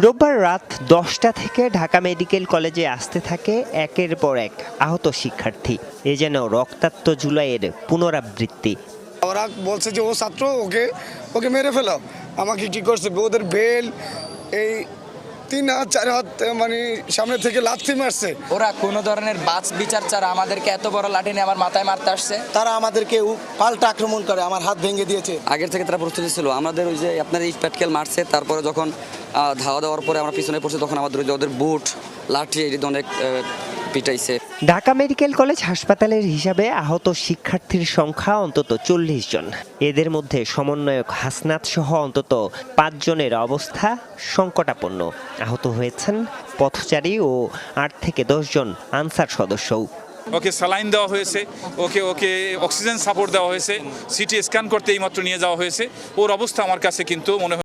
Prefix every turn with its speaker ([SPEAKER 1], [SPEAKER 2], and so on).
[SPEAKER 1] রোববার রাত ১০টা থেকে ঢাকা মেডিকেল কলেজে আসতে থাকে একের পর এক আহত শিক্ষার্থী। এ যেন রক্তাক্ত জুলাইয়ের পুনরাবৃত্তি।
[SPEAKER 2] ওরা বলছে যে ও ছাত্র, ওকে ওকে মেরে ফেলো। আমাকে কি করছে, ওদের বেল এই ৩ হাত ৪ হাত মানে সামনে থেকে লাথি মারছে।
[SPEAKER 3] ওরা কোনো ধরনের বাছ বিচার ছাড়া আমাদেরকে এত বড় লাঠি নিয়ে আমার মাথায় মারতে আসছে।
[SPEAKER 4] তারা আমাদেরকে পাল্টা আক্রমণ করে, আমার হাত ভেঙে দিয়েছে।
[SPEAKER 5] আগের থেকে তারা প্রস্তুতি ছিল। আমাদের ওই যে আপনার ইট প্যাটকেল মারছে, তারপরে যখন ধাওয়া দেওয়ার পরে আমরা পিছনে পড়ছি তখন আমাদের ওই যে ওদের বুট লাঠি এটি অনেক পিটাইছে।
[SPEAKER 1] ঢাকা মেডিকেল কলেজ হাসপাতালের হিসাবে আহত শিক্ষার্থীর সংখ্যা অন্তত ৪০ জন। এদের মধ্যে সমন্বয়ক হাসনাত সহ অন্তত ৫ জনের অবস্থা সংকটাপন্ন। আহত হয়েছেন পথচারী ও ৮ থেকে ১০ জন আনসার সদস্যও।
[SPEAKER 6] ওকে স্যালাইন দেওয়া হয়েছে, ওকে অক্সিজেন সাপোর্ট দেওয়া হয়েছে, সিটি স্ক্যান করতে এইমাত্র নিয়ে যাওয়া হয়েছে। ওর অবস্থা আমার কাছে কিন্তু মনে